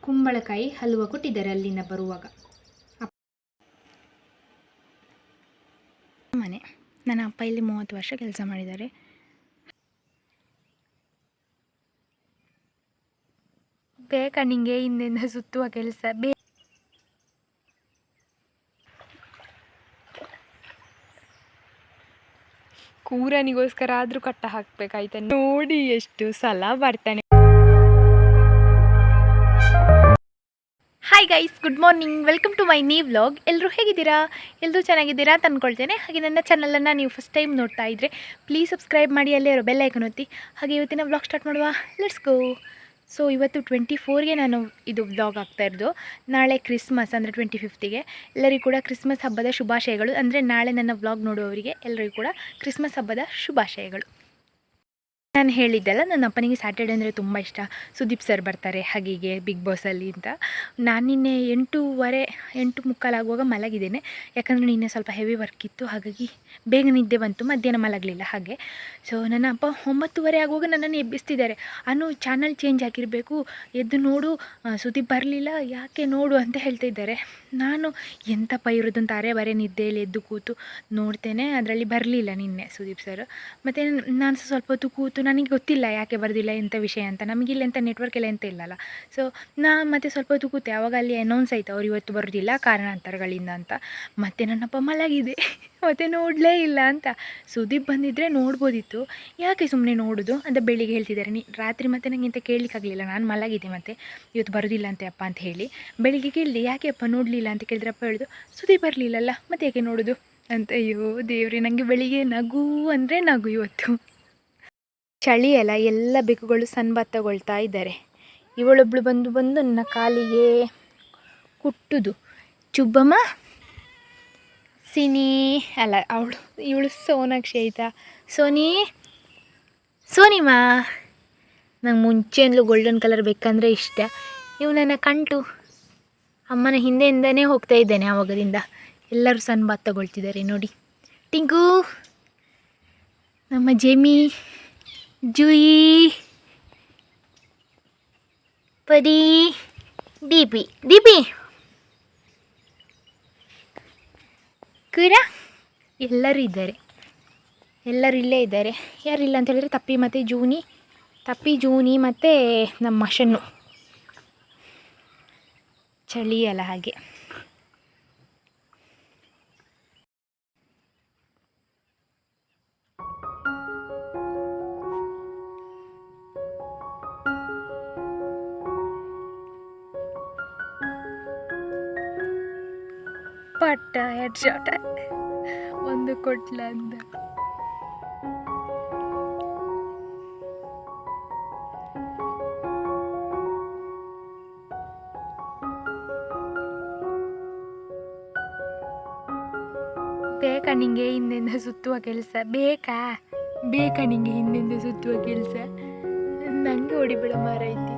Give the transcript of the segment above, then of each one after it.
ಕುಂಬಳಕಾಯಿ ಹಲ್ವ ಕೊಟ್ಟಿದ್ದಾರೆ ಅಲ್ಲಿಂದ ಬರುವಾಗ. ಮನೆ ನನ್ನ ಅಪ್ಪ ಇಲ್ಲಿ 30 ವರ್ಷ ಕೆಲಸ ಮಾಡಿದ್ದಾರೆ. ಬೇಕಾ ನಿಂಗೆ ಹಿಂದೆಂದ ಸುತ್ತುವ ಕೆಲಸ? ಕೂರನಿಗೋಸ್ಕರ ಆದರೂ ಕಟ್ಟ ಹಾಕ್ಬೇಕಾಯ್ತ. ನೋಡಿ ಎಷ್ಟು ಸಲ ಬರ್ತಾನೆ. Hi guys, good morning, welcome to my new vlog. ಎಲ್ಲರೂ ಹೇಗಿದ್ದೀರಾ? ಎಲ್ಲರೂ ಚೆನ್ನಾಗಿದ್ದೀರಾ ಅಂತ ಅಂದ್ಕೊಳ್ತೇನೆ. ಹಾಗೆ ನನ್ನ ಚಾನಲನ್ನು ನೀವು ಫಸ್ಟ್ ಟೈಮ್ ನೋಡ್ತಾ ಇದ್ದರೆ ಪ್ಲೀಸ್ ಸಬ್ಸ್ಕ್ರೈಬ್ ಮಾಡಿ, ಅಲ್ಲೇ ಇರೋ ಬೆಲ್ ಐಕನ್ ಒತ್ತಿ. ಹಾಗೆ ಇವತ್ತಿನ ವ್ಲಾಗ್ ಸ್ಟಾರ್ಟ್ ಮಾಡುವ, ಲೆಟ್ಸ್ ಗೋ. ಸೊ ಇವತ್ತು 24ಗೆ ನಾನು ಇದು ವ್ಲಾಗ್ ಆಗ್ತಾಯಿರೋದು. ನಾಳೆ ಕ್ರಿಸ್ಮಸ್ ಅಂದರೆ 25ಗೆ. ಎಲ್ಲರಿಗೂ ಕೂಡ ಕ್ರಿಸ್ಮಸ್ ಹಬ್ಬದ ಶುಭಾಶಯಗಳು. ಅಂದರೆ ನಾಳೆ ನನ್ನ ವ್ಲಾಗ್ ನೋಡುವವರಿಗೆ ಎಲ್ಲರಿಗೂ ಕೂಡ ಕ್ರಿಸ್ಮಸ್ ಹಬ್ಬದ ಶುಭಾಶಯಗಳು. ನಾನು ಹೇಳಿದ್ದೆಲ್ಲ, ನನ್ನ ಅಪ್ಪನಿಗೆ ಸ್ಯಾಟರ್ಡೆ ಅಂದರೆ ತುಂಬ ಇಷ್ಟ. ಸುದೀಪ್ ಸರ್ ಬರ್ತಾರೆ ಹಾಗೀಗೆ ಬಿಗ್ ಬಾಸಲ್ಲಿ ಅಂತ. ನಾನು ನಿನ್ನೆ 8:30 ಆಗುವಾಗ ಮಲಗಿದ್ದೇನೆ. ಯಾಕಂದರೆ ನಿನ್ನೆ ಸ್ವಲ್ಪ ಹೆವಿ ವರ್ಕ್ ಇತ್ತು, ಹಾಗಾಗಿ ಬೇಗ ನಿದ್ದೆ ಬಂತು, ಮಧ್ಯಾಹ್ನ ಮಲಗಲಿಲ್ಲ ಹಾಗೆ. ಸೊ ನನ್ನ ಅಪ್ಪ 9:30 ಆಗುವಾಗ ನನ್ನನ್ನು ಎಬ್ಬಿಸ್ತಿದ್ದಾರೆ. ಚಾನಲ್ ಚೇಂಜ್ ಆಗಿರಬೇಕು, ಎದ್ದು ನೋಡು, ಸುದೀಪ್ ಬರಲಿಲ್ಲ, ಯಾಕೆ ನೋಡು ಅಂತ ಹೇಳ್ತಾ ಇದ್ದಾರೆ. ನಾನು ಎಂತಪ್ಪ ಇರೋದು ಅಂತ ಬರೆ ನಿದ್ದೆಯಲ್ಲಿ ಎದ್ದು ಕೂತು ನೋಡ್ತೇನೆ. ಅದರಲ್ಲಿ ಬರಲಿಲ್ಲ ನಿನ್ನೆ ಸುದೀಪ್ ಸರ್. ಮತ್ತು ನಾನು ಸ್ವಲ್ಪ ಹೊತ್ತು ಕೂತು, ನನಗೆ ಗೊತ್ತಿಲ್ಲ ಯಾಕೆ ಬರೋದಿಲ್ಲ, ಎಂಥ ವಿಷಯ ಅಂತ. ನಮಗಿಲ್ಲ ಎಂಥ ನೆಟ್ವರ್ಕ್ ಎಲ್ಲ ಎಂತ ಇಲ್ಲಲ್ಲ. ಸೊ ನಾನು ಮತ್ತೆ ಸ್ವಲ್ಪ ಹೊತ್ತು ಕೂತೆ. ಆವಾಗ ಅಲ್ಲಿ ಅನೌನ್ಸ್ ಆಯಿತು ಅವ್ರು ಇವತ್ತು ಬರೋದಿಲ್ಲ ಕಾರಣಾಂತರಗಳಿಂದ ಅಂತ. ಮತ್ತು ನನ್ನಪ್ಪ ಮಲಗಿದೆ ಮತ್ತು ನೋಡಲೇ ಇಲ್ಲ ಅಂತ. ಸುದೀಪ್ ಬಂದಿದ್ದರೆ ನೋಡ್ಬೋದಿತ್ತು, ಯಾಕೆ ಸುಮ್ಮನೆ ನೋಡೋದು ಅಂತ ಬೆಳಿಗ್ಗೆ ಹೇಳ್ತಿದ್ದಾರೆ. ರಾತ್ರಿ ಮತ್ತೆ ನನಗೆ ಎಂತ ಕೇಳಲಿಕ್ಕಾಗಲಿಲ್ಲ, ನಾನು ಮಲಗಿದೆ ಮತ್ತು ಇವತ್ತು ಬರೋದಿಲ್ಲ ಅಂತೆ ಅಪ್ಪ ಅಂತ ಹೇಳಿ. ಬೆಳಿಗ್ಗೆ ಕೇಳಿದೆ, ಯಾಕೆ ಅಪ್ಪ ನೋಡಲಿಲ್ಲ ಅಂತ ಕೇಳಿದ್ರೆ ಅಪ್ಪ ಹೇಳಿದ್ರು, ಸುದೀಪ್ ಬರಲಿಲ್ಲಲ್ಲ ಮತ್ತೆ ಯಾಕೆ ನೋಡೋದು ಅಂತ. ಅಯ್ಯೋ ದೇವ್ರಿ, ನನಗೆ ಬೆಳಿಗ್ಗೆ ನಗು ಅಂದರೆ ನಗು ಇವತ್ತು. ಚಳಿ ಅಲ್ಲ, ಎಲ್ಲ ಬೆಕ್ಕುಗಳು ಸನ್ಬಾತ್ ತಗೊಳ್ತಾ ಇದ್ದಾರೆ. ಇವಳೊಬ್ಬಳು ಬಂದು ನನ್ನ ಕಾಲಿಗೆ ಕುಟ್ಟುದು. ಚುಬ್ಬಮ್ಮ ಸಿನಿ ಅಲ್ಲ, ಇವಳು ಸೋನಾಕ್ಷಿ ಆಯಿತಾ, ಸೋನಿಮಾ. ನಂಗೆ ಮುಂಚೆಯಿಂದಲೂ ಗೋಲ್ಡನ್ ಕಲರ್ ಬೇಕಂದರೆ ಇಷ್ಟ. ನನ್ನ ಕಂಟು ಅಮ್ಮನ ಹಿಂದೆಯಿಂದನೇ ಹೋಗ್ತಾ ಇದ್ದೇನೆ ಆವಾಗದಿಂದ. ಎಲ್ಲರೂ ಸನ್ಬಾತ್ ತಗೊಳ್ತಿದ್ದಾರೆ ನೋಡಿ. ಟಿಂಕು, ನಮ್ಮ ಜೆಮಿ, ಜುಯಿ, ಪರಿ, ದೀಪಿ ಕುರ, ಎಲ್ಲರೂ ಇದ್ದಾರೆ. ಎಲ್ಲರೂ ಇಲ್ಲೇ ಇದ್ದಾರೆ. ಯಾರಿಲ್ಲ ಅಂತ ಹೇಳಿದರೆ ತಪ್ಪಿ ಜೂನಿ ಮತ್ತು ನಮ್ಮ ಶನ್ನು. ಚಳಿ ಅಲ್ಲ ಹಾಗೆ. ಪಟ್ಟ ಹೆಡ್ ಶಾಟ್ ಒಂದು ಕೊಟ್ಲ ಅಂದ. ಬೇಕಾ ನಿಂಗೆ ಹಿಂದೆಂದ ಸುತ್ತುವ ಕೆಲಸ? ಬೇಕಾ ನಿಂಗೆ ಹಿಂದೆಂದ ಸುತ್ತುವ ಕೆಲಸ? ನನಗೆ ಹೊಡಿಬೇಡ ಮಾರೈತಿ.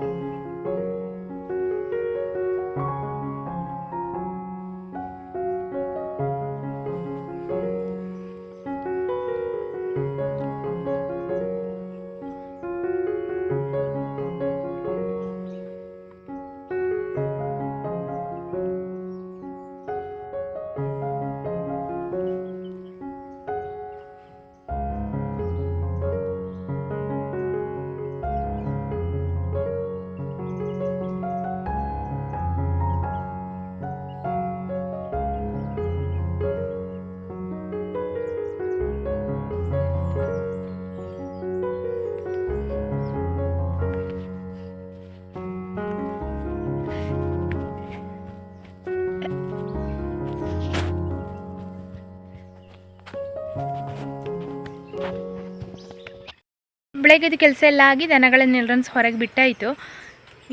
ಬೆಳಗ್ಗೆದು ಕೆಲಸ ಎಲ್ಲ ಆಗಿ ದನಗಳನ್ನೆಲ್ಲರನ್ನು ಹೊರಗೆ ಬಿಟ್ಟಾಯಿತು.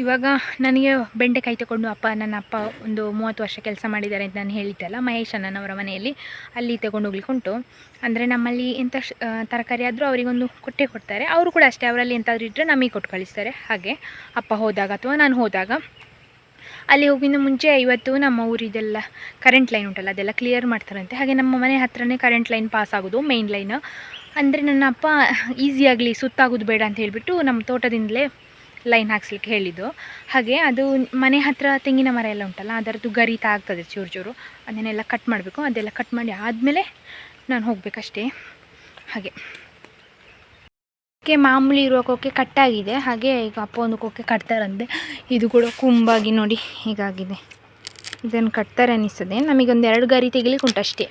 ಇವಾಗ ನನಗೆ ಬೆಂಡೆಕಾಯಿ ತಗೊಂಡು ನನ್ನ ಅಪ್ಪ ಒಂದು 30 ವರ್ಷ ಕೆಲಸ ಮಾಡಿದ್ದಾರೆ ಅಂತ ನಾನು ಹೇಳಿದ್ದೆಲ್ಲ, ಮಹೇಶ್ ಅಣ್ಣನವರ ಮನೆಯಲ್ಲಿ, ಅಲ್ಲಿ ತಗೊಂಡು ಹೋಗ್ಲಿಕ್ಕೆ ಉಂಟು. ಅಂದರೆ ನಮ್ಮಲ್ಲಿ ಎಂಥ ತರಕಾರಿ ಆದರೂ ಅವರಿಗೊಂದು ಕೊಡ್ತಾರೆ. ಅವರು ಕೂಡ ಅಷ್ಟೇ, ಅವರಲ್ಲಿ ಎಂತಾದರೂ ಇದ್ದರೆ ನಮಗೆ ಕೊಟ್ಟು ಕಳಿಸ್ತಾರೆ. ಹಾಗೆ ಅಪ್ಪ ಹೋದಾಗ ಅಥವಾ ನಾನು ಹೋದಾಗ. ಅಲ್ಲಿ ಹೋಗಿಂದ ಮುಂಚೆ ಇವತ್ತು ನಮ್ಮ ಊರಿದೆಲ್ಲ ಕರೆಂಟ್ ಲೈನ್ ಉಂಟಲ್ಲ, ಅದೆಲ್ಲ ಕ್ಲಿಯರ್ ಮಾಡ್ತಾರಂತೆ. ಹಾಗೆ ನಮ್ಮ ಮನೆ ಹತ್ರನೇ ಕರೆಂಟ್ ಲೈನ್ ಪಾಸ್ ಆಗೋದು, ಮೇನ್ ಲೈನ್. ಅಂದರೆ ನನ್ನ ಅಪ್ಪ ಈಸಿಯಾಗಲಿ ಸುತ್ತಾಗೋದು ಬೇಡ ಅಂತ ಹೇಳಿಬಿಟ್ಟು ನಮ್ಮ ತೋಟದಿಂದಲೇ ಲೈನ್ ಹಾಕ್ಸ್ಲಿಕ್ಕೆ ಹೇಳಿದ್ದು. ಹಾಗೆ ಅದು ಮನೆ ಹತ್ತಿರ ತೆಂಗಿನ ಮರ ಎಲ್ಲ ಉಂಟಲ್ಲ, ಅದರದ್ದು ಗರಿ ತಾಗ್ತದೆ ಚೂರು ಚೂರು, ಅದನ್ನೆಲ್ಲ ಕಟ್ ಮಾಡಬೇಕು. ಅದೆಲ್ಲ ಕಟ್ ಮಾಡಿ ಆದಮೇಲೆ ನಾನು ಹೋಗಬೇಕಷ್ಟೇ. ಹಾಗೆ ಕೊಕ್ಕೆ ಮಾಮೂಲಿ ಇರುವ ಕೊಕ್ಕೆ ಕಟ್ಟಾಗಿದೆ. ಹಾಗೆ ಈಗ ಅಪ್ಪ ಒಂದು ಕೊಕ್ಕೆ ಕಟ್ತಾರಂತೆ. ಇದು ಕೂಡ ಕುಂಬಾಗಿ ನೋಡಿ ಹೀಗಾಗಿದೆ. ಇದನ್ನು ಕಟ್ತಾರೆ ಅನ್ನಿಸ್ತದೆ. ನಮಗೊಂದು 2 ಗರಿ ತೆಗಿಲಿಕ್ಕೆ ಉಂಟಷ್ಟೇ.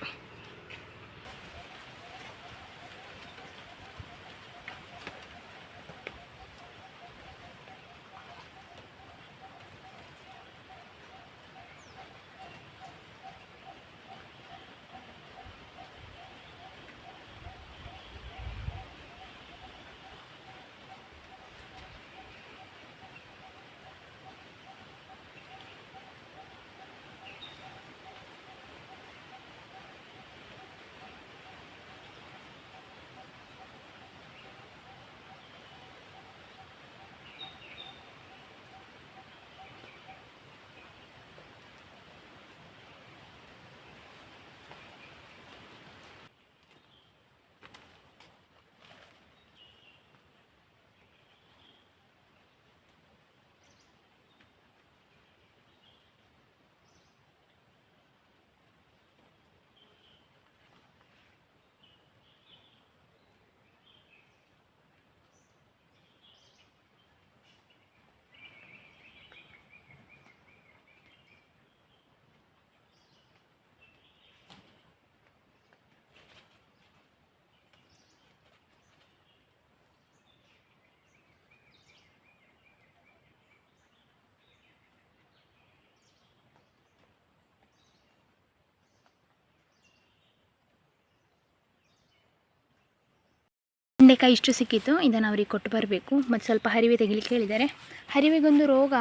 ಬೆಂಡೆಕಾಯಿ ಇಷ್ಟು ಸಿಕ್ಕಿತ್ತು. ಇದನ್ನು ಅವ್ರಿಗೆ ಕೊಟ್ಟು ಬರಬೇಕು. ಮತ್ತು ಸ್ವಲ್ಪ ಹರಿವೆ ತೆಗಿಲಿಕ್ಕೆ ಹೇಳಿದ್ದಾರೆ. ಹರಿವೆಗೊಂದು ರೋಗ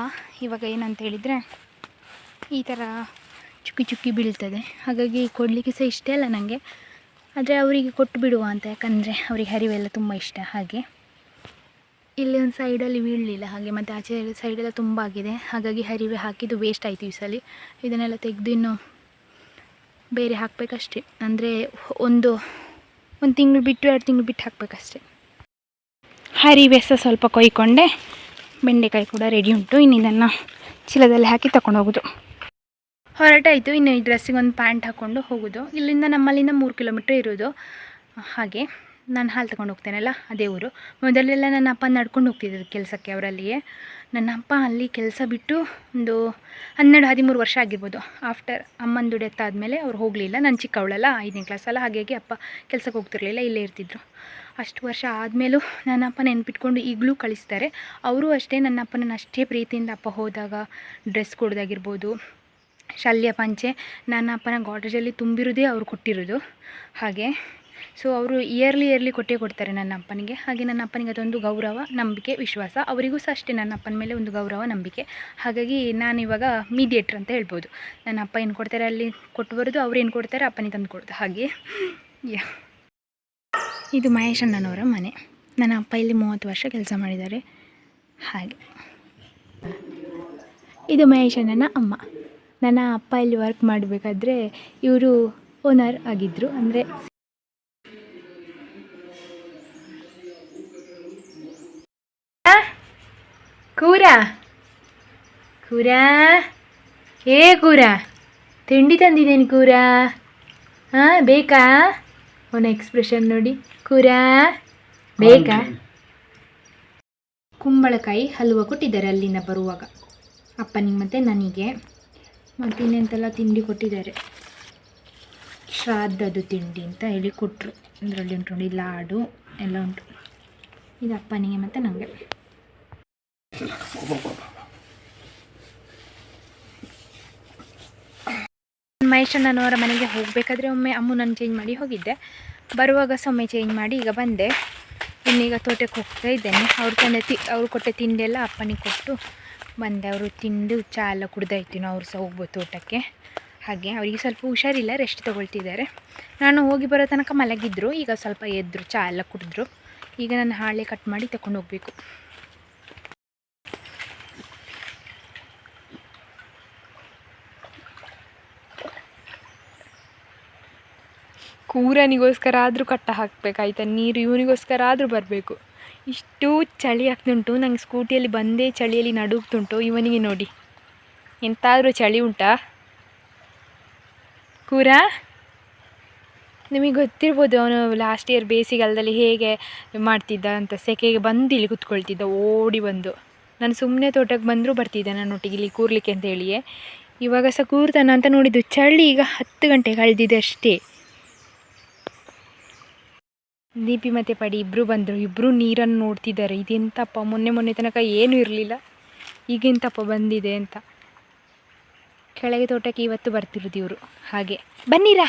ಇವಾಗ ಏನಂತ ಹೇಳಿದರೆ, ಈ ಥರ ಚುಕ್ಕಿ ಚುಕ್ಕಿ ಬೀಳ್ತದೆ. ಹಾಗಾಗಿ ಕೊಡಲಿಕ್ಕೆ ಸಹ ಇಷ್ಟ ಅಲ್ಲ ನನಗೆ, ಆದರೆ ಅವರಿಗೆ ಕೊಟ್ಟು ಬಿಡುವ ಅಂತ. ಯಾಕಂದರೆ ಅವರಿಗೆ ಹರಿವೆಲ್ಲ ತುಂಬ ಇಷ್ಟ. ಹಾಗೆ ಇಲ್ಲಿ ಒಂದು ಸೈಡಲ್ಲಿ ಬೀಳಲಿಲ್ಲ ಹಾಗೆ, ಮತ್ತು ಆಚೆ ಸೈಡೆಲ್ಲ ತುಂಬ ಆಗಿದೆ. ಹಾಗಾಗಿ ಹರಿವೆ ಹಾಕಿದ್ದು ವೇಸ್ಟ್ ಆಯಿತು ಈ ಸಲ. ಇದನ್ನೆಲ್ಲ ತೆಗೆದು ಇನ್ನು ಬೇರೆ ಹಾಕಬೇಕಷ್ಟೇ. ಅಂದರೆ ಒಂದು ತಿಂಗಳು ಬಿಟ್ಟು 2 ತಿಂಗಳು ಬಿಟ್ಟು ಹಾಕಬೇಕಷ್ಟೆ. ಹರಿವೆ ಸಹ ಸ್ವಲ್ಪ ಕೊಯ್ಕೊಂಡೆ. ಬೆಂಡೆಕಾಯಿ ಕೂಡ ರೆಡಿ ಉಂಟು. ಇನ್ನು ಇದನ್ನು ಚೀಲದಲ್ಲಿ ಹಾಕಿ ತಗೊಂಡು ಹೋಗೋದು. ಹೊರಟಾಯಿತು. ಇನ್ನು ಈ ಡ್ರೆಸ್ಸಿಗೆ ಒಂದು ಪ್ಯಾಂಟ್ ಹಾಕ್ಕೊಂಡು ಹೋಗೋದು. ಇಲ್ಲಿಂದ ನಮ್ಮಲ್ಲಿಂದ 3 ಕಿಲೋಮೀಟ್ರ್ ಇರೋದು. ಹಾಗೆ ನಾನು ಹಾಲು ತಗೊಂಡು ಹೋಗ್ತೇನಲ್ಲ, ಅದೇ ಊರು. ಮೊದಲೆಲ್ಲ ನನ್ನ ಅಪ್ಪ ನಡ್ಕೊಂಡು ಹೋಗ್ತಿದ್ರು ಕೆಲಸಕ್ಕೆ. ಅವರಲ್ಲಿಯೇ ನನ್ನ ಅಪ್ಪ ಅಲ್ಲಿ ಕೆಲಸ ಬಿಟ್ಟು ಒಂದು 12-13 ವರ್ಷ ಆಗಿರ್ಬೋದು. ಆಫ್ಟರ್ ಅಮ್ಮನ ಡೆತ್ ಆದಮೇಲೆ ಅವ್ರು ಹೋಗಲಿಲ್ಲ. ನಾನು ಚಿಕ್ಕವಳಲ್ಲ, 5ನೇ ಕ್ಲಾಸಲ್ಲ. ಹಾಗಾಗಿ ಅಪ್ಪ ಕೆಲಸಕ್ಕೆ ಹೋಗ್ತಿರ್ಲಿಲ್ಲ, ಇಲ್ಲೇ ಇರ್ತಿದ್ರು. ಅಷ್ಟು ವರ್ಷ ಆದಮೇಲೂ ನನ್ನ ಅಪ್ಪ ನೆನ್ಪಿಟ್ಕೊಂಡು ಈಗಲೂ ಕಳಿಸ್ತಾರೆ. ಅವರು ಅಷ್ಟೇ ನನ್ನ ಅಪ್ಪನನ್ನು ಅಷ್ಟೇ ಪ್ರೀತಿಯಿಂದ ಅಪ್ಪ ಹೋದಾಗ ಡ್ರೆಸ್ ಕೊಡೋದಾಗಿರ್ಬೋದು, ಶಲ್ಯ ಪಂಚೆ ನನ್ನ ಅಪ್ಪನ ಗಾಡ್ರೇಜಲ್ಲಿ ತುಂಬಿರೋದೇ ಅವ್ರು ಕೊಟ್ಟಿರೋದು. ಹಾಗೆ ಸೊ ಅವರು ಇಯರ್ಲಿ ಕೊಟ್ಟೇ ಕೊಡ್ತಾರೆ ನನ್ನ ಅಪ್ಪನಿಗೆ. ಹಾಗೆ ನನ್ನ ಅಪ್ಪನಿಗೆ ಅದೊಂದು ಗೌರವ, ನಂಬಿಕೆ, ವಿಶ್ವಾಸ. ಅವರಿಗೂ ಸಹ ಅಷ್ಟೇ ನನ್ನ ಅಪ್ಪನ ಮೇಲೆ ಒಂದು ಗೌರವ, ನಂಬಿಕೆ. ಹಾಗಾಗಿ ನಾನಿವಾಗ ಮೀಡಿಯೇಟ್ರ್ ಅಂತ ಹೇಳ್ಬೋದು. ನನ್ನ ಅಪ್ಪ ಏನು ಕೊಡ್ತಾರೆ ಅಲ್ಲಿ ಕೊಟ್ಟು ಬರೋದು, ಅವ್ರು ಏನು ಕೊಡ್ತಾರೆ ಅಪ್ಪನಿಗೆ ತಂದು ಕೊಡೋದು. ಹಾಗೆ ಇದು ಮಹೇಶ್ ಅಣ್ಣನವರ ಮನೆ. ನನ್ನ ಅಪ್ಪ ಇಲ್ಲಿ 30 ವರ್ಷ ಕೆಲಸ ಮಾಡಿದ್ದಾರೆ. ಹಾಗೆ ಇದು ಮಹೇಶ್ ಅಣ್ಣನ ಅಮ್ಮ. ನನ್ನ ಅಪ್ಪ ಇಲ್ಲಿ ವರ್ಕ್ ಮಾಡಬೇಕಾದ್ರೆ ಇವರು ಓನರ್ ಆಗಿದ್ದರು. ಅಂದರೆ ಕೂರಾ ಕೂರಾ ತಿಂಡಿ ತಂದಿದ್ದೇನೆ ಕೂರಾ. ಹಾಂ ಬೇಕಾ? ಅವನ ಎಕ್ಸ್ಪ್ರೆಷನ್ ನೋಡಿ. ಕೂರಾ ಬೇಕಾ? ಕುಂಬಳಕಾಯಿ ಹಲ್ವ ಕೊಟ್ಟಿದ್ದಾರೆ ಅಲ್ಲಿಂದ ಬರುವಾಗ ಅಪ್ಪನಿಗೆ ಮತ್ತು ನನಗೆ. ಮತ್ತು ಇನ್ನೆಂತೆಲ್ಲ ತಿಂಡಿ ಕೊಟ್ಟಿದ್ದಾರೆ. ಶ್ರಾದ್ದದು ತಿಂಡಿ ಅಂತ ಹೇಳಿ ಕೊಟ್ಟರು. ಅದರಲ್ಲಿ ಉಂಟು ನೋಡಿ ಲಾಡು ಎಲ್ಲ ಉಂಟು. ಇದು ಅಪ್ಪನಿಗೆ ಮತ್ತು ನನಗೆ. ಮಹೇಶ್ ಅಣ್ಣನವರ ಮನೆಗೆ ಹೋಗಬೇಕಾದ್ರೆ ಒಮ್ಮೆ ಅಮ್ಮನನ್ನು ಚೇಂಜ್ ಮಾಡಿ ಹೋಗಿದ್ದೆ. ಬರುವಾಗ ಸಹ ಒಮ್ಮೆ ಚೇಂಜ್ ಮಾಡಿ ಈಗ ಬಂದೆ. ಇನ್ನೀಗ ತೋಟಕ್ಕೆ ಹೋಗ್ತಾ ಇದ್ದೇನೆ. ಅವ್ರು ಕೊಟ್ಟ ತಿಂಡಿ ಎಲ್ಲ ಅಪ್ಪನಿಗೆ ಕೊಟ್ಟು ಬಂದೆ. ಅವರು ತಿಂದು ಚಹಾ ಎಲ್ಲ ಕುಡ್ದಾಯ್ತು. ಅವ್ರು ಸಹ ಹೋಗ್ಬೋದು ತೋಟಕ್ಕೆ. ಹಾಗೆ ಅವರಿಗೆ ಸ್ವಲ್ಪ ಹುಷಾರಿಲ್ಲ, ರೆಸ್ಟ್ ತೊಗೊಳ್ತಿದ್ದಾರೆ. ನಾನು ಹೋಗಿ ಬರೋ ತನಕ ಮಲಗಿದ್ರು. ಈಗ ಸ್ವಲ್ಪ ಎದ್ದರು, ಚಹಾ ಎಲ್ಲ ಕುಡಿದ್ರು. ಈಗ ನಾನು ಹಾಳೆ ಕಟ್ ಮಾಡಿ ತಗೊಂಡು ಹೋಗಬೇಕು. ಕೂರನಿಗೋಸ್ಕರ ಆದರೂ ಕಟ್ಟ ಹಾಕಬೇಕಾಯ್ತಾ, ನೀರು ಇವನಿಗೋಸ್ಕರ ಆದರೂ ಬರಬೇಕು. ಇಷ್ಟು ಚಳಿ ಆಗ್ತುಂಟು. ನಂಗೆ ಸ್ಕೂಟಿಯಲ್ಲಿ ಬಂದೇ ಚಳಿಯಲ್ಲಿ ನಡುಗ್ತುಂಟು. ಇವನಿಗೆ ನೋಡಿ ಎಂತಾದರೂ ಚಳಿ ಉಂಟಾ ಕೂರ? ನಿಮಗೆ ಗೊತ್ತಿರ್ಬೋದು ಅವನು ಲಾಸ್ಟ್ ಇಯರ್ ಬೇಸಿಗೆಗಾಲದಲ್ಲಿ ಹೇಗೆ ಮಾಡ್ತಿದ್ದ ಅಂತ. ಸೆಕೆಗೆ ಬಂದು ಇಲ್ಲಿ ಕೂತ್ಕೊಳ್ತಿದ್ದ, ಓಡಿ ಬಂದು. ನಾನು ಸುಮ್ಮನೆ ತೋಟಕ್ಕೆ ಬಂದರೂ ಬರ್ತಿದ್ದೆ ನನ್ನೊಟ್ಟಿಗೆ ಇಲ್ಲಿ ಕೂರ್ಲಿಕ್ಕೆ ಅಂತ ಹೇಳಿಯೇ. ಇವಾಗ ಸಹ ಕೂರ್ತಾನ ಅಂತ ನೋಡಿದ್ದು. ಚಳಿ ಈಗ 10 ಗಂಟೆ ಕಳೆದಿದೆ ಅಷ್ಟೇ. ದೀಪಿ ಮತ್ತು ಪಡಿ ಇಬ್ಬರು ಬಂದರು. ಇಬ್ಬರು ನೀರನ್ನು ನೋಡ್ತಿದ್ದಾರೆ. ಇದೆಂತಪ್ಪ, ಮೊನ್ನೆ ತನಕ ಏನೂ ಇರಲಿಲ್ಲ, ಈಗೆಂತಪ್ಪ ಬಂದಿದೆ ಅಂತ. ಕೆಳಗೆ ತೋಟಕ್ಕೆ ಇವತ್ತು ಬರ್ತಿರೋದು ಇವರು. ಹಾಗೆ ಬನ್ನಿರಾ,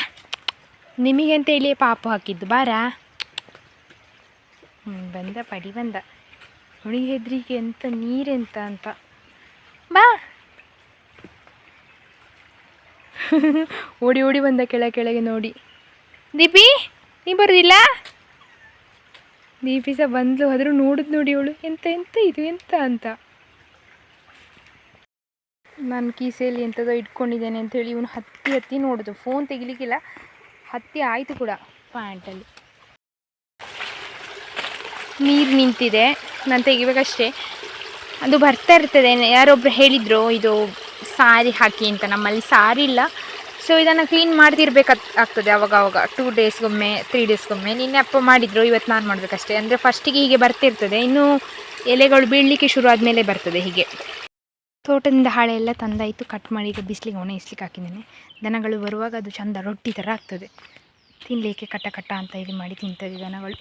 ನಿಮಗೆ ಅಂತ ಹೇಳಿ ಪಾಪು ಹಾಕಿದ್ದು, ಬಾರಾ. ಬಂದ, ಪಡಿ ಬಂದ. ಹುಡುಗಿ ಹೆದ್ರಿಗೆ ಎಂತ ನೀರೆಂತ ಅಂತ. ಬಾ. ಓಡಿ ಓಡಿ ಬಂದ ಕೆಳಗೆ ನೋಡಿ. ದೀಪಿ ನೀ ಬರೋದಿಲ್ಲ? ದೀಪಿ ಸಹ ಬಂದ್ಲು. ಆದರೂ ನೋಡಿದ್ ನೋಡಿ ಅವಳು, ಎಂತ ಇದು ಎಂತ ಅಂತ. ನಾನು ಕೀಸೆಯಲ್ಲಿ ಎಂಥದೋ ಇಟ್ಕೊಂಡಿದ್ದೇನೆ ಅಂಥೇಳಿ ಇವನು ಹತ್ತಿ ನೋಡೋದು. ಫೋನ್ ತೆಗಿಲಿಕ್ಕಿಲ್ಲ, ಹತ್ತಿ ಆಯಿತು ಕೂಡ ಪ್ಯಾಂಟಲ್ಲಿ. ನೀರು ನಿಂತಿದೆ, ನಾನು ತೆಗಿಬೇಕಷ್ಟೇ. ಅದು ಬರ್ತಾ ಇರ್ತದೆ. ಯಾರೊಬ್ಬರು ಹೇಳಿದರು ಇದು ಸಾರಿ ಹಾಕಿ ಅಂತ. ನಮ್ಮಲ್ಲಿ ಸಾರಿ ಇಲ್ಲ, ಸೊ ಇದನ್ನು ಕ್ಲೀನ್ ಮಾಡ್ತಿರ್ಬೇಕಾಗ್ತದೆ ಅವಾಗ 2 ಡೇಸ್ಗೊಮ್ಮೆ 3 ಡೇಸ್ಗೊಮ್ಮೆ. ನಿನ್ನೆ ಅಪ್ಪ ಮಾಡಿದರು, ಇವತ್ತು ನಾನು ಮಾಡಬೇಕಷ್ಟೇ. ಅಂದರೆ ಫಸ್ಟಿಗೆ ಹೀಗೆ ಬರ್ತಿರ್ತದೆ, ಇನ್ನು ಎಲೆಗಳು ಬೀಳಲಿಕ್ಕೆ ಶುರು ಆದಮೇಲೆ ಬರ್ತದೆ ಹೀಗೆ. ತೋಟದಿಂದ ಹಾಳೆ ಎಲ್ಲ ತಂದಾಯಿತು, ಕಟ್ ಮಾಡಿ ಈಗ ಬಿಸಿಲಿಗೆ ಒಣಗಿಸ್ಲಿಕ್ಕೆ ಹಾಕಿದ್ದೇನೆ. ದನಗಳು ಬರುವಾಗ ಅದು ಚಂದ ರೊಟ್ಟಿ ಥರ ಆಗ್ತದೆ ತಿನ್ನಲಿಕ್ಕೆ, ಕಟ್ಟ ಅಂತ ಇದು ಮಾಡಿ ತಿಂತದೆ ದನಗಳು.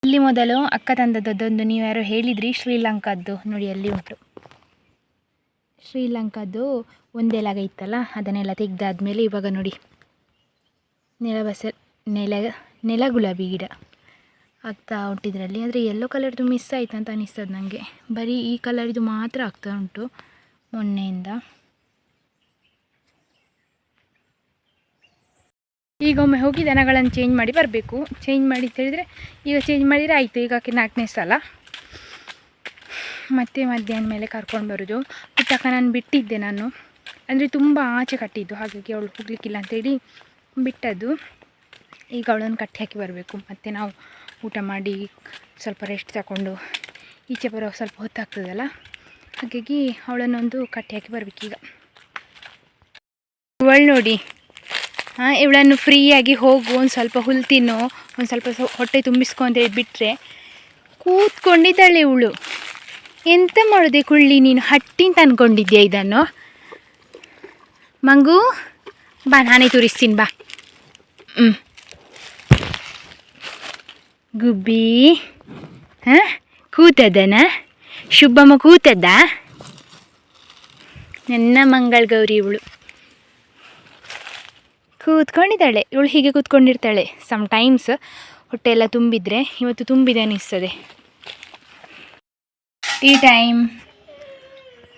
ಇಲ್ಲಿ ಮೊದಲು ಅಕ್ಕ ತಂದದ್ದೊಂದು, ನೀವು ಯಾರೋ ಹೇಳಿದ್ರಿ ಶ್ರೀಲಂಕಾದ್ದು ನೋಡಿ, ಅಲ್ಲಿ ಉಂಟು ಶ್ರೀಲಂಕಾದ್ದು. ಒಂದೆಲಾಗ ಇತ್ತಲ್ಲ, ಅದನ್ನೆಲ್ಲ ತೆಗೆದಾದ್ಮೇಲೆ ಇವಾಗ ನೋಡಿ ನೆಲ ಗುಲಾಬಿ ಗಿಡ ಆಗ್ತಾ ಉಂಟಿದ್ರಲ್ಲಿ. ಆದರೆ ಯೆಲ್ಲೋ ಕಲರ್ದು ಮಿಸ್ ಆಯ್ತು ಅಂತ ಅನಿಸ್ತದೆ ನನಗೆ. ಬರೀ ಈ ಕಲರ್ದು ಮಾತ್ರ ಆಗ್ತಾ ಉಂಟು ಮೊನ್ನೆಯಿಂದ. ಈಗೊಮ್ಮೆ ಹೋಗಿ ದನಗಳನ್ನು ಚೇಂಜ್ ಮಾಡಿ ಬರಬೇಕು. ಚೇಂಜ್ ಮಾಡಿ ಅಂತ ಹೇಳಿದರೆ ಈಗ ಚೇಂಜ್ ಮಾಡಿದರೆ ಆಯಿತು. ಈಗ 4ನೇ ಸಲ ಮತ್ತೆ ಮಧ್ಯಾಹ್ನ ಮೇಲೆ ಕರ್ಕೊಂಡು ಬರೋದು. ಪುಟ್ಟಕ್ಕ ನಾನು ಬಿಟ್ಟಿದ್ದೆ, ನಾನು ಅಂದರೆ ತುಂಬ ಆಚೆ ಕಟ್ಟಿದ್ದು, ಹಾಗಾಗಿ ಅವಳು ಹೋಗಲಿಕ್ಕಿಲ್ಲ ಅಂತೇಳಿ ಬಿಟ್ಟದ್ದು. ಈಗ ಅವಳನ್ನು ಕಟ್ಟಿ ಹಾಕಿ ಬರಬೇಕು. ಮತ್ತು ನಾವು ಊಟ ಮಾಡಿ ಸ್ವಲ್ಪ ರೆಸ್ಟ್ ತಗೊಂಡು ಈಚೆ ಬರೋ ಸ್ವಲ್ಪ ಹೊತ್ತಾಗ್ತದಲ್ಲ, ಹಾಗಾಗಿ ಅವಳನ್ನೊಂದು ಕಟ್ಟಿ ಹಾಕಿ ಬರಬೇಕೀಗ. ಇವಳು ನೋಡಿ, ಇವಳನ್ನು ಫ್ರೀಯಾಗಿ ಹೋಗು, ಒಂದು ಸ್ವಲ್ಪ ಹುಲ್ಲು ತಿನ್ನು, ಒಂದು ಸ್ವಲ್ಪ ಹೊಟ್ಟೆ ತುಂಬಿಸ್ಕೊ ಅಂತೇಳಿ ಬಿಟ್ಟರೆ ಕೂತ್ಕೊಂಡಿದ್ದಾಳೆ ಇವಳು. ಎಂತ ಮಾಡೋದೆ ಕುಳ್ಳಿ, ನೀನು ಹಟ್ಟಿ ಅಂತ ಅಂದ್ಕೊಂಡಿದ್ಯಾ ಇದನ್ನು? ಮಂಗು ಬಾ, ನಾನೇ ತೋರಿಸ್ತೀನಿ ಬಾ. ಗುಬ್ಬಿ ಕೂತದನ? ಶುಭಮ್ಮ ಕೂತದ್ದ? ನನ್ನ ಮಂಗಳ ಗೌರಿ ಇವಳು ಕೂತ್ಕೊಂಡಿದ್ದಾಳೆ. ಇವಳು ಹೀಗೆ ಕೂತ್ಕೊಂಡಿರ್ತಾಳೆ ಸಮ್ಟೈಮ್ಸ್, ಹೊಟ್ಟೆ ಎಲ್ಲ ತುಂಬಿದರೆ. ಇವತ್ತು ತುಂಬಿದೆ ಅನ್ನಿಸ್ತದೆ. Tea time.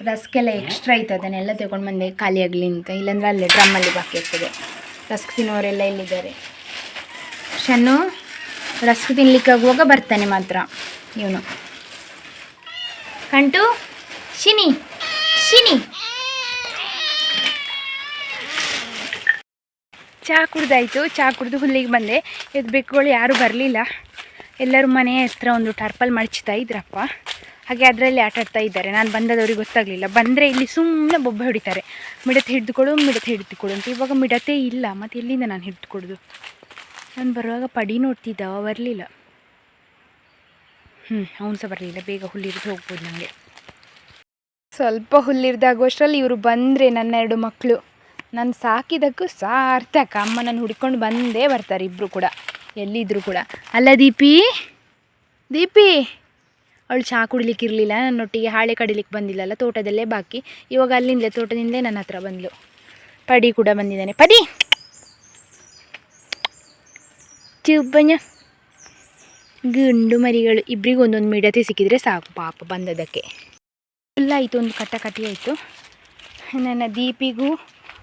ರಸ್ಕೆಲ್ಲ ಎಕ್ಸ್ಟ್ರಾ ಇತ್ತು, ಅದನ್ನೆಲ್ಲ ತಗೊಂಡು ಬಂದೆ ಖಾಲಿ ಆಗಲಿ ಅಂತ. ಇಲ್ಲಾಂದರೆ ಅಲ್ಲೇ ಡ್ರಮ್ಮಲ್ಲಿ ಬಾಕಿ ಆಗ್ತದೆ. ರಸ್ಕ್ ತಿನ್ನೋರೆಲ್ಲ ಇಲ್ಲಿದ್ದಾರೆ. ಶನ್ನು ರಸ್ಕ್ ತಿನ್ಲಿಕ್ಕೆ ಆಗುವಾಗ ಬರ್ತಾನೆ ಮಾತ್ರ ಇವನು. ಕಂಟು ಶಿನಿ ಚಹಾ ಕುಡ್ದಾಯಿತು. ಚಹಾ ಕುಡಿದು ಹುಲ್ಲಿಗೆ ಬಂದೆ. ಇದು ಬೆಕ್ಕುಗಳು ಯಾರೂ ಬರಲಿಲ್ಲ. ಎಲ್ಲರೂ ಮನೆಯ ಹತ್ರ ಒಂದು ಟರ್ಪಲ್ ಮಡಚ್ತಾ ಇದ್ರಪ್ಪ, ಹಾಗೆ ಅದರಲ್ಲಿ ಆಟಾಡ್ತಾ ಇದ್ದಾರೆ. ನಾನು ಬಂದದವ್ರಿಗೆ ಗೊತ್ತಾಗಲಿಲ್ಲ. ಬಂದರೆ ಇಲ್ಲಿ ಸುಮ್ಮನೆ ಬೊಬ್ಬೆ ಹೊಡಿತಾರೆ, ಮಿಡತೆ ಹಿಡಿದುಕೊಡು ಅಂತ. ಇವಾಗ ಮಿಡತೆ ಇಲ್ಲ, ಮತ್ತು ಎಲ್ಲಿಂದ ನಾನು ಹಿಡಿದುಕೊಡೋದು? ನಾನು ಬರುವಾಗ ಪಡಿ ನೋಡ್ತಿದ್ದ, ಬರಲಿಲ್ಲ. ಅವನು ಸಹ ಬರಲಿಲ್ಲ. ಬೇಗ ಹುಲ್ಲಿರಿದು ಹೋಗ್ಬೋದು ನನಗೆ. ಸ್ವಲ್ಪ ಹುಲ್ಲಿರಿದಾಗುವಷ್ಟರಲ್ಲಿ ಇವರು ಬಂದರೆ, ನನ್ನ 2 ಮಕ್ಕಳು. ನಾನು ಸಾಕಿದ್ದಕ್ಕೂ ಸಾರ್ಥಕ. ಅಮ್ಮ ನಾನು ಹುಡ್ಕೊಂಡು ಬಂದೇ ಬರ್ತಾರೆ ಇಬ್ಬರು ಕೂಡ, ಎಲ್ಲಿದ್ದರೂ ಕೂಡ. ಅಲ್ಲ ದೀಪಿ ಅವಳು ಚಹಾ ಕುಡಿಲಿಕ್ಕಿರಲಿಲ್ಲ, ನನ್ನೊಟ್ಟಿಗೆ ಹಾಳೆ ಕಡಿಲಿಕ್ಕೆ ಬಂದಿಲ್ಲಲ್ಲ, ತೋಟದಲ್ಲೇ ಬಾಕಿ. ಇವಾಗ ಅಲ್ಲಿಂದಲೇ ತೋಟದಿಂದಲೇ ನನ್ನ ಹತ್ರ ಬಂದಳು. ಪಡಿ ಕೂಡ ಬಂದಿದ್ದಾನೆ. ಪಡಿ ಚುಬ್ಬಣ್ಣ. ಗಂಡು ಮರಿಗಳು ಇಬ್ಬರಿಗೂ ಒಂದೊಂದು ಮಿಡತೆ ಸಿಕ್ಕಿದರೆ ಸಾಕು ಪಾಪ ಬಂದದಕ್ಕೆ. ಫುಲ್ಲಾಯಿತು, ಒಂದು ಕಟ್ಟಿ ಆಯಿತು. ನನ್ನ ದೀಪಿಗೂ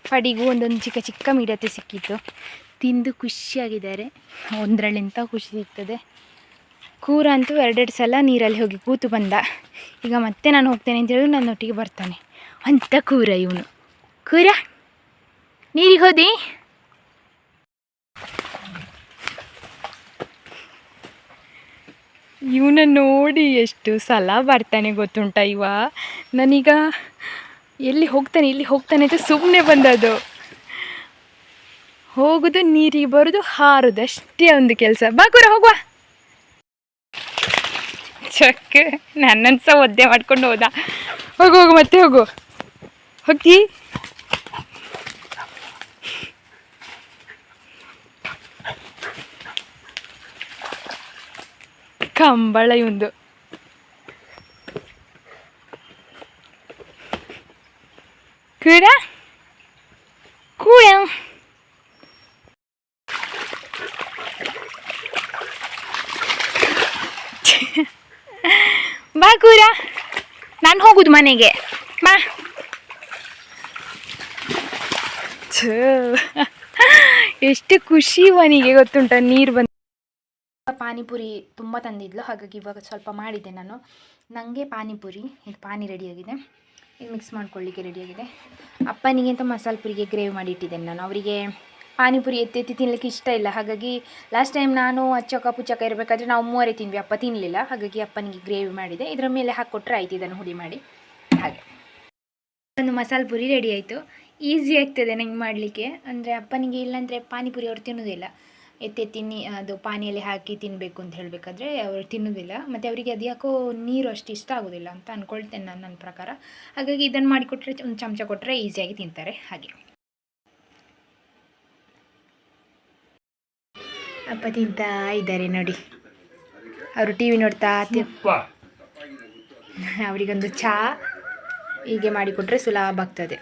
ಪಡಿಗೂ ಒಂದೊಂದು ಚಿಕ್ಕ ಮಿಡತೆ ಸಿಕ್ಕಿತ್ತು. ತಿಂದು ಖುಷಿಯಾಗಿದ್ದಾರೆ. ಒಂದರಲ್ಲಿಂತ ಖುಷಿ ಸಿಗ್ತದೆ. ಕೂರ ಅಂತೂ 2 ಸಲ ನೀರಲ್ಲಿ ಹೋಗಿ ಕೂತು ಬಂದ. ಈಗ ಮತ್ತೆ ನಾನು ಹೋಗ್ತೇನೆ ಅಂತ ಹೇಳಿ ನನ್ನೊಟ್ಟಿಗೆ ಬರ್ತಾನೆ. ಅಂಥ ಕೂರ ಇವನು. ಕೂರ ನೀರಿಗೆ ಹೋದಿ? ಇವನ ನೋಡಿ ಎಷ್ಟು ಸಲ ಬರ್ತಾನೆ ಗೊತ್ತುಂಟ ಇವ. ನಾನೀಗ ಎಲ್ಲಿ ಹೋಗ್ತಾನೆ ಇಲ್ಲಿ ಹೋಗ್ತಾನೆ ಅಂತ ಸುಮ್ಮನೆ ಬಂದದ್ದು. ಹೋಗೋದು, ನೀರಿಗೆ ಬರೋದು, ಹಾರೋದು ಅಷ್ಟೇ ಒಂದು ಕೆಲಸ. ಬಾಕೂರ ಹೋಗುವ. ಚಕ್ ನನ್ನನ್ನು ಸಹ ಒದ್ದೆ ಮಾಡ್ಕೊಂಡು ಹೋದ. ಹೋಗು ಹೋಗು, ಮತ್ತೆ ಹೋಗು. ಹೋಗಿ ಕಂಬಳ ಇವಂದು. ಕೂಡ ಕೂಯ ಬಾ ಕೂರ, ನಾನು ಹೋಗುದು ಮನೆಗೆ ಬಾ. ಎಷ್ಟು ಖುಷಿ ಅವನಿಗೆ ಗೊತ್ತುಂಟ ನೀರು ಬಂದು. ಪಾನಿಪುರಿ ತುಂಬ ತಂದಿದ್ಲು, ಹಾಗಾಗಿ ಇವಾಗ ಸ್ವಲ್ಪ ಮಾಡಿದ್ದೆ ನಾನು. ನನಗೆ ಪಾನಿಪುರಿ, ಇದು ಪಾನಿ ರೆಡಿಯಾಗಿದೆ, ಈಗ ಮಿಕ್ಸ್ ಮಾಡ್ಕೊಳ್ಳಿಕ್ಕೆ ರೆಡಿಯಾಗಿದೆ. ಅಪ್ಪನಿಗೆ ಅಂತ ಮಸಾಲೆ ಪುರಿಗೆ ಗ್ರೇವಿ ಮಾಡಿ ಇಟ್ಟಿದ್ದೇನೆ ನಾನು. ಅವರಿಗೆ ಪಾನಿಪುರಿ ಎತ್ತಿ ತಿನ್ನಲಿಕ್ಕೆ ಇಷ್ಟ ಇಲ್ಲ, ಹಾಗಾಗಿ ಲಾಸ್ಟ್ ಟೈಮ್ ನಾನು ಅಚ್ಚಕ ಪುಚ್ಚಕ ಇರಬೇಕಾದ್ರೆ ನಾವು ಮೂವರೇ ತಿಂದ್ವಿ, ಅಪ್ಪ ತಿನ್ನಲಿಲ್ಲ. ಹಾಗಾಗಿ ಅಪ್ಪನಿಗೆ ಗ್ರೇವಿ ಮಾಡಿದೆ, ಇದರ ಮೇಲೆ ಹಾಕ್ಕೊಟ್ರೆ ಆಯ್ತು, ಇದನ್ನು ಹುಡಿ ಮಾಡಿ. ಹಾಗೆ ಒಂದು ಮಸಾಲೆ ಪುರಿ ರೆಡಿ ಆಯಿತು. ಈಸಿ ಆಗ್ತದೆ ನಂಗೆ ಮಾಡಲಿಕ್ಕೆ. ಅಂದರೆ ಅಪ್ಪನಿಗೆ ಇಲ್ಲಾಂದರೆ ಪಾನಿಪುರಿ ಅವ್ರು ತಿನ್ನೋದಿಲ್ಲ. ತಿನ್ನಿ ಅದು ಪಾನಿಯಲ್ಲಿ ಹಾಕಿ ತಿನ್ನಬೇಕು ಅಂತ ಹೇಳಬೇಕಾದ್ರೆ ಅವರು ತಿನ್ನೋದಿಲ್ಲ. ಮತ್ತು ಅವರಿಗೆ ಅದು ಯಾಕೋ ನೀರು ಅಷ್ಟು ಇಷ್ಟ ಆಗೋದಿಲ್ಲ ಅಂತ ಅಂದ್ಕೊಳ್ತೇನೆ ನಾನು, ನನ್ನ ಪ್ರಕಾರ. ಹಾಗಾಗಿ ಇದನ್ನು ಮಾಡಿಕೊಟ್ರೆ, ಒಂದು ಚಮಚ ಕೊಟ್ಟರೆ ಈಸಿಯಾಗಿ ತಿಂತಾರೆ. ಹಾಗೆ ಅಪ್ಪ ತಿಂತಾ ಇದ್ದಾರೆ ನೋಡಿ. ಅವರು ಟಿ ವಿ ನೋಡ್ತಾ ಅವರಿಗೊಂದು ಚಹಾ ಹೀಗೆ ಮಾಡಿಕೊಟ್ರೆ ಸುಲಭ ಆಗ್ತದೆ.